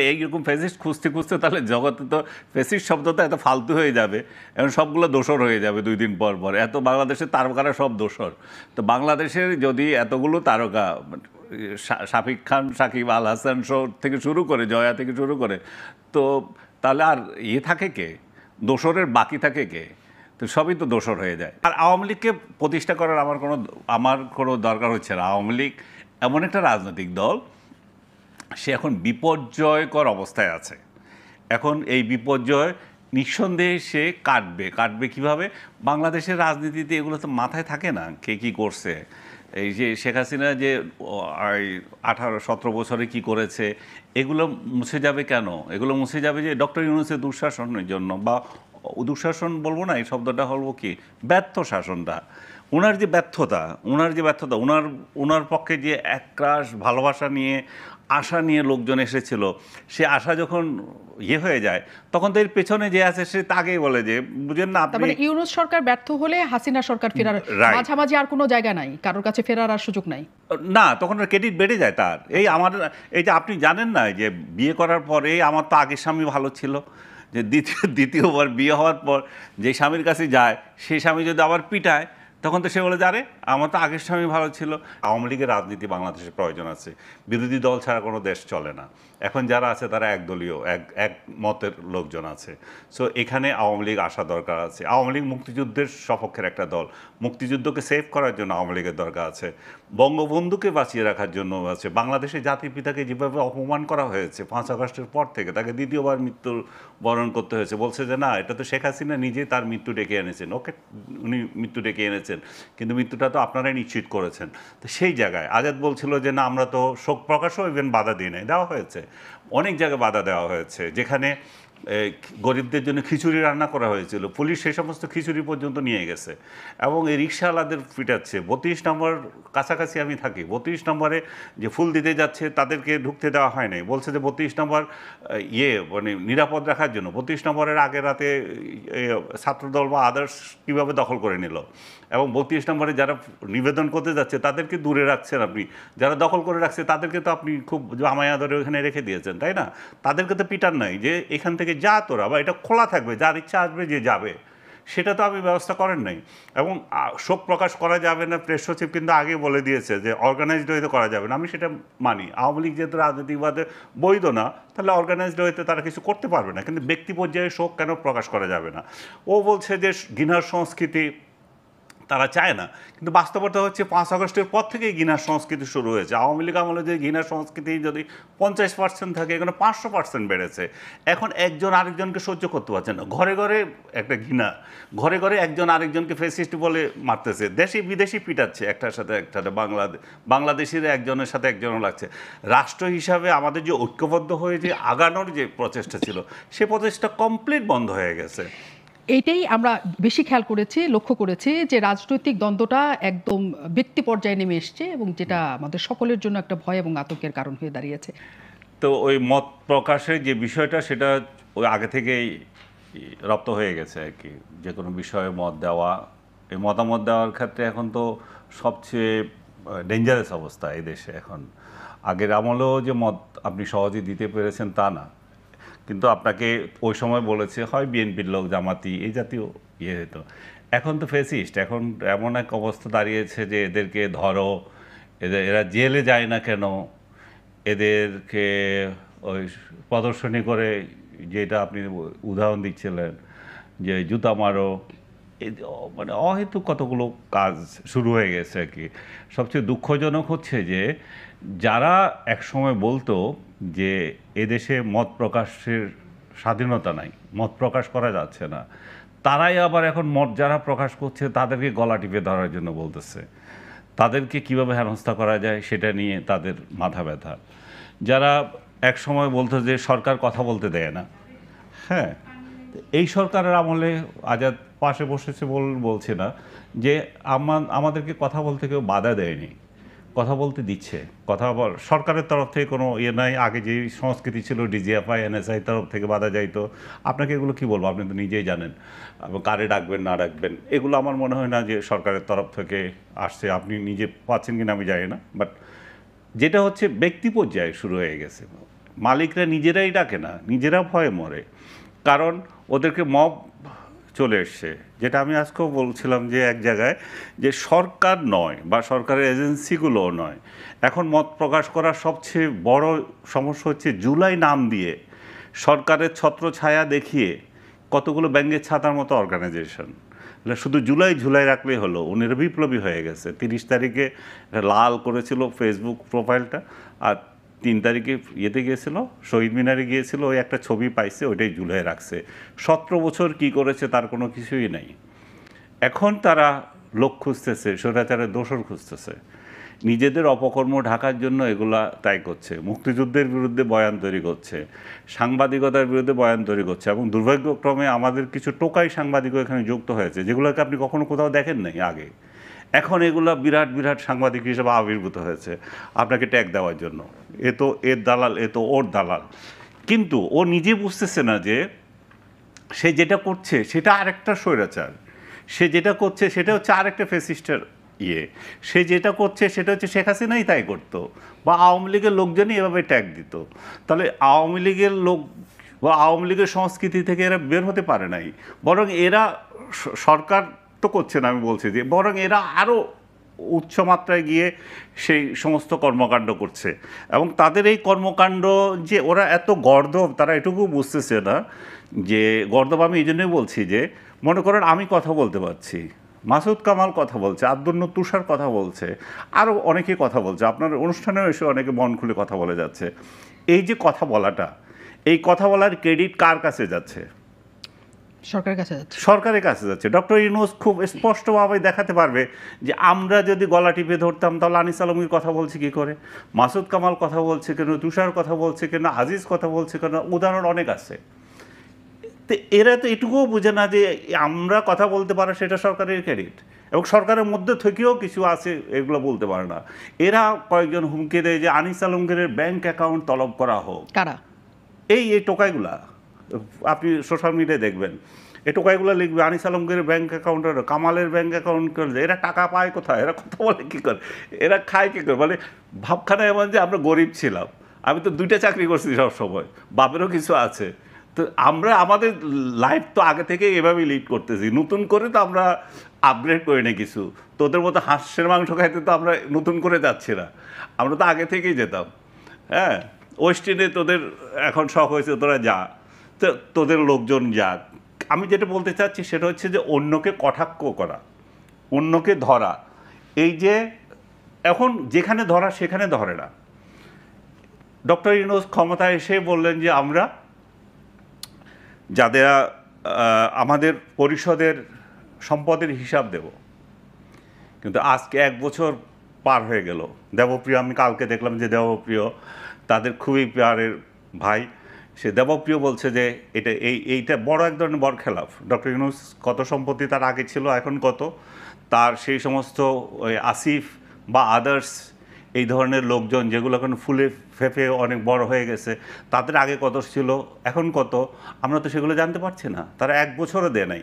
এইরকম ফেসিস্ট খুঁজতে খুঁজতে তাহলে জগতে তো ফেসিস্ট শব্দটা এত ফালতু হয়ে যাবে, এখন সবগুলো দোসর হয়ে যাবে 2 দিন পর পর। এত বাংলাদেশের তারকারা সব দোসর। তো বাংলাদেশের যদি এতগুলো তারকা, শাকিব খান, সাকিব আল হাসান থেকে শুরু করে, জয়া থেকে শুরু করে, তো তাহলে আর থাকে কে? দোসরের বাকি থাকে কে? তো সবই তো দোসর হয়ে যায়। আর আওয়ামী লীগকে প্রতিষ্ঠা করার আমার কোনো দরকার হচ্ছে না। আওয়ামী লীগ এমন একটা রাজনৈতিক দল, সে এখন বিপর্যয়কর অবস্থায় আছে। এখন এই বিপর্যয় নিঃসন্দেহে সে কাটবে কিভাবে? বাংলাদেশের রাজনীতিতে এগুলো তো মাথায় থাকে না, কে কী করছে। এই যে শেখ হাসিনা যে 18-17 বছরে কি করেছে, এগুলো মুছে যাবে কেন? এগুলো মুছে যাবে যে ডক্টর ইউনূসের দুঃশাসনের জন্য, বা দুঃশাসন বলবো না, এই শব্দটা হলো কি, ব্যর্থ শাসনটা। ওনার যে ব্যর্থতা, ওনার পক্ষে যে একরাশ ভালোবাসা নিয়ে, আশা নিয়ে লোকজন এসেছিল, সে আশা যখন হয়ে যায়, তখন তো এর পেছনে যে আছে সে তাকেই বলে যে, বুঝেন না আপনি। মানে ইউনূস সরকার ব্যর্থ হলে হাসিনা সরকার ফেরার মাঝামাঝি আর কোনো জায়গা নাই, কারোর কাছে ফেরার আর সুযোগ নাই না, তখন ক্রেডিট বেড়ে যায় তার। এই যে আপনি জানেন না যে বিয়ে করার পরে আমার তো আগের স্বামী ভালো ছিল, যে দ্বিতীয়বার বিয়ে হওয়ার পর যে স্বামীর কাছে যায়, সেই স্বামী যদি আবার পিটায়, তখন তো সে বলে যারে আমার তো আগের স্বামী ভালো ছিল। আওয়ামী লীগের রাজনীতি বাংলাদেশের প্রয়োজন আছে। বিরোধী দল ছাড়া কোনো দেশ চলে না। এখন যারা আছে তারা একদলীয়, এক মতের লোকজন আছে। সো এখানে আওয়ামী লীগ আসা দরকার আছে। আওয়ামী লীগ মুক্তিযুদ্ধের সপক্ষের একটা দল। মুক্তিযুদ্ধকে সেভ করার জন্য আওয়ামী লীগের দরকার আছে। বঙ্গবন্ধুকে বাঁচিয়ে রাখার জন্য আছে। বাংলাদেশের জাতির পিতাকে যেভাবে অপমান করা হয়েছে 5 আগস্টের পর থেকে, তাকে দ্বিতীয়বার মৃত্যুর বরণ করতে হয়েছে। বলছে যে না, এটা তো শেখ হাসিনা নিজে তার মৃত্যু ডেকে এনেছেন। ওকে, উনি মৃত্যু ডেকে এনেছেন, কিন্তু মৃত্যুটা তো আপনারাই নিশ্চিত করেছেন। তো সেই জায়গায় আজাদ বলছিল যে না, আমরা তো শোক প্রকাশও ইভেন বাধা দিই নাই, দেওয়া হয়েছে। অনেক জায়গায় বাধা দেওয়া হয়েছে, যেখানে গরিবদের জন্য খিচুড়ি রান্না করা হয়েছিল, পুলিশ সেই সমস্ত খিচুড়ি পর্যন্ত নিয়ে গেছে। এবং এই রিক্সাওয়ালাদের পিটাচ্ছে। 32 নম্বর কাছাকাছি আমি থাকি, 32 নম্বরে যে ফুল দিতে যাচ্ছে তাদেরকে ঢুকতে দেওয়া হয় নাই। বলছে যে 32 নম্বর মানে নিরাপদ রাখার জন্য। 32 নম্বরের আগের রাতে ছাত্রদল বা আদার্স কীভাবে দখল করে নিল। এবং 32 নম্বরে যারা নিবেদন করতে যাচ্ছে তাদেরকে দূরে রাখছেন আপনি, যারা দখল করে রাখছে তাদেরকে তো আপনি খুব জামায়া ধরে ওখানে রেখে দিয়েছেন, তাই না? তাদেরকে তো পিটার নাই যে এখান থেকে যা তোরা, বা এটা খোলা থাকবে, যার ইচ্ছা আসবে যে যাবে, সেটা তো আপনি ব্যবস্থা করেন নাই। এবং শোক প্রকাশ করা যাবে না, প্রেস সচিব কিন্তু আগে বলে দিয়েছে যে অর্গানাইজড ওয়েতে করা যাবে না। আমি সেটা মানি। আওয়ামী লীগ যেহেতু রাজনৈতিকভাবে বৈধ না, তাহলে অর্গানাইজড ওয়েতে তারা কিছু করতে পারবে না, কিন্তু ব্যক্তি পর্যায়ে শোক কেন প্রকাশ করা যাবে না? ও বলছে যে ঘৃণার সংস্কৃতি তারা চায় না, কিন্তু বাস্তবতা হচ্ছে 5 আগস্টের পর থেকেই ঘৃণার সংস্কৃতি শুরু হয়েছে। আওয়ামী লীগ আমলে যে ঘৃণার সংস্কৃতি যদি 50% থাকে, এখানে 500% বেড়েছে। এখন একজন আরেকজনকে সহ্য করতে পারছে না। ঘরে ঘরে একটা ঘৃণা, ঘরে ঘরে একজন আরেকজনকে ফেসিস্ট বলে মারতেছে, দেশি বিদেশি পিটাচ্ছে একটার সাথে একটা। বাংলাদেশের একজনের সাথে একজনও লাগছে। রাষ্ট্র হিসাবে আমাদের যে ঐক্যবদ্ধ হয়ে যে আগানোর যে প্রচেষ্টা ছিল, সে প্রচেষ্টা কমপ্লিট বন্ধ হয়ে গেছে। এইটাই আমরা বেশি খেয়াল করেছি, লক্ষ্য করেছি যে রাজনৈতিক দ্বন্দ্বটা একদম ব্যক্তি পর্যায়ে নেমে এসছে, এবং যেটা আমাদের সকলের জন্য একটা ভয় এবং আতঙ্কের কারণ হয়ে দাঁড়িয়েছে। তো ওই মত প্রকাশের যে বিষয়টা, সেটা ওই আগে থেকেই রপ্ত হয়ে গেছে আর কি। যে কোনো বিষয়ে মত দেওয়া, এই মতামত দেওয়ার ক্ষেত্রে এখন তো সবচেয়ে ডেঞ্জারাস অবস্থা এই দেশে এখন। আগের আমলেও যে মত আপনি সহজে দিতে পেরেছেন তা না, কিন্তু আপনাকে ওই সময় বলেছে হয় বিএনপির লোক, জামাতি, এই জাতীয় হতো। এখন তো ফেসিস্ট, এখন এমন এক অবস্থা দাঁড়িয়েছে যে এদেরকে ধরো, এরা জেলে যায় না কেন, এদেরকে ওই প্রদর্শনী করে, যেটা আপনি উদাহরণ দিচ্ছিলেন যে জুতা মারো, মানে অহেতুক কতগুলো কাজ শুরু হয়ে গেছে আর কি। সবচেয়ে দুঃখজনক হচ্ছে যে যারা একসময় বলতো যে এদেশে মত প্রকাশের স্বাধীনতা নাই, মত প্রকাশ করা যাচ্ছে না, তারাই আবার এখন মত যারা প্রকাশ করছে তাদেরকে গলা টিপে ধরার জন্য বলতেছে। তাদেরকে কিভাবে হেনস্থা করা যায় সেটা নিয়ে তাদের মাথা ব্যথা। যারা এক সময় বলতো যে সরকার কথা বলতে দেয় না, হ্যাঁ, এই সরকারের আমলে আজাদ পাশে বসেছে বলছে না যে আমাদেরকে কথা বলতে কেউ বাধা দেয়নি, কথা বলতে দিচ্ছে। কথা সরকারের তরফ থেকে কোনো নাই। আগে যে সংস্কৃতি ছিল ডিজিএফআই, এনএসআই তরফ থেকে বাধা যাইতো। আপনাকে এগুলো কি বলবো, আপনি তো নিজেই জানেন। কারে ডাকবেন না ডাকবেন এগুলো আমার মনে হয় না যে সরকারের তরফ থেকে আসছে। আপনি নিজে পাচ্ছেন কিনা আমি জানি না, বাট যেটা হচ্ছে ব্যক্তি পর্যায়ে শুরু হয়ে গেছে। মালিকরা নিজেরাই ডাকে না, নিজেরা ভয়ে মরে, কারণ ওদেরকে মব চলে এসছে। যেটা আমি আজকেও বলছিলাম যে এক জায়গায় যে সরকার নয় বা সরকারের এজেন্সিগুলোও নয়, এখন মত প্রকাশ করার সবচেয়ে বড় সমস্যা হচ্ছে জুলাই নাম দিয়ে সরকারের ছত্রছায়া দেখিয়ে কতগুলো ব্যাঙ্গের ছাতার মতো অর্গানাইজেশন, শুধু জুলাই ঝুলাই রাখলেই হলো। উনিরা বিপ্লবী হয়ে গেছে। 30 তারিখে লাল করেছিল ফেসবুক প্রোফাইলটা, আর 3 তারিখে ইয়েতে গিয়েছিল, শহীদ মিনারে গিয়েছিল, ওই একটা ছবি পাইছে, ওইটাই ঝুলাই রাখছে। 17 বছর কি করেছে তার কোনো কিছুই নাই। এখন তারা লোক খুঁজতেছে, স্বৈরাচারের দোসর খুঁজতেছে, নিজেদের অপকর্ম ঢাকার জন্য এগুলা তাই করছে। মুক্তিযুদ্ধের বিরুদ্ধে বয়ান তৈরি করছে, সাংবাদিকতার বিরুদ্ধে বয়ান তৈরি করছে, এবং দুর্ভাগ্যক্রমে আমাদের কিছু টোকাই সাংবাদিকও এখানে যুক্ত হয়েছে, যেগুলোকে আপনি কখনো কোথাও দেখেন নাই আগে। এখন এগুলা বিরাট বিরাট সাংবাদিক হিসেবে আবির্ভূত হয়েছে আপনাকে ট্যাগ দেওয়ার জন্য। এ তো এর দালাল, এ তো ওর দালাল। কিন্তু ও নিজে বুঝতেছে না যে সে যেটা করছে সেটা আরেকটা স্বৈরাচার, সে যেটা করছে সেটা হচ্ছে আরেকটা ফ্যাসিস্টের ইয়ে, সে যেটা করছে সেটা হচ্ছে শেখ হাসিনাই তাই করতো, বা আওয়ামী লীগের লোকজনই এভাবে ট্যাগ দিত। তাহলে আওয়ামী লীগের লোক বা আওয়ামী লীগের সংস্কৃতি থেকে এরা বের হতে পারে নাই, বরং এরা সরকার তো করছে না আমি বলছি, যে বরং এরা আরও উচ্চ মাত্রায় গিয়ে সেই সমস্ত কর্মকাণ্ড করছে। এবং তাদের এই কর্মকাণ্ড যে ওরা এত গর্দভ, তারা এটুকু বুঝতেছে না যে গর্দভ। আমি এই জন্যই বলছি যে মনে করেন আমি কথা বলতে পারছি, মাসুদ কামাল কথা বলছে, আব্দুল তুষার কথা বলছে, আরও অনেকে কথা বলছে, আপনার অনুষ্ঠানেও এসে অনেকে মন খুলে কথা বলে যাচ্ছে। এই যে কথা বলাটা, এই কথা বলার ক্রেডিট কার কাছে যাচ্ছে? সরকারের কাছে যাচ্ছে। সরকারের কাছে যাচ্ছে। ডক্টর ইউনূস খুব স্পষ্টভাবে দেখাতে পারবে যে আমরা যদি গলা টিপে ধরতাম তাহলে আনিস আলমগীর কথা বলছে কী করে, মাসুদ কামাল কথা বলছে কেন, তুষার কথা বলছে কেন, আজিজ কথা বলছে কেন, উদাহরণ অনেক আছে। তো এরা তো এটুকুও বুঝে না যে আমরা কথা বলতে পারা সেটা সরকারের ক্রেডিট, এবং সরকারের মধ্যে থেকেও কিছু আছে এগুলো বলতে পারে না। এরা কয়েকজন হুমকি দেয় যে আনিস আলমগীরের ব্যাংক অ্যাকাউন্ট তলব করা হোক। কারা? এই টোকাইগুলা আপনি সোশ্যাল মিডিয়ায় দেখবেন, এই টোকাইগুলো লিখবে আনিস আলমগীরের ব্যাংক অ্যাকাউন্টের, কামালের ব্যাংক অ্যাকাউন্ট করলে এরা টাকা পায় কোথায়, এরা কথা বলে কী করে, এরা খায় কী করে। মানে ভাবখানা এমন যে আমরা গরিব ছিলাম, আমি তো 2টা চাকরি করছি সব সময়, বাপেরও কিছু আছে। তো আমরা আমাদের লাইফ তো আগে থেকে এভাবেই লিড করতেছি, নতুন করে তো আমরা আপগ্রেড করি না কিছু। তোদের মতো হাঁসের মাংস খাইতে তো আমরা নতুন করে যাচ্ছি না, আমরা তো আগে থেকেই যেতাম। হ্যাঁ, ওয়েস্টিনে তোদের এখন শখ হয়েছে, তোরা যা, তো তোদের লোকজন যাক। আমি যেটা বলতে চাচ্ছি সেটা হচ্ছে যে অন্যকে কটাক্ষ করা, অন্যকে ধরা, এই যে এখন যেখানে ধরা সেখানে ধরে না। ডক্টর ইউনূস ক্ষমতায় এসে বললেন যে আমরা যাদের আমাদের পরিষদের সম্পদের হিসাব দেব, কিন্তু আজকে 1 বছর পার হয়ে গেল। দেবপ্রিয়, আমি কালকে দেখলাম যে দেবপ্রিয় তাদের খুবই প্যারের ভাই, সে দেবপ্রিয় বলছে যে এইটা বড় এক ধরনের বরখেলাফ। ডক্টর ইউনূস কত সম্পত্তি তার আগে ছিল, এখন কত, তার সেই সমস্ত ওই আসিফ বা আদার্স এই ধরনের লোকজন যেগুলো এখন ফুলে ফেঁপে অনেক বড় হয়ে গেছে, তাদের আগে কত ছিল এখন কত, আমরা তো সেগুলো জানতে পারছি না। তারা 1 বছরও দেয় নাই।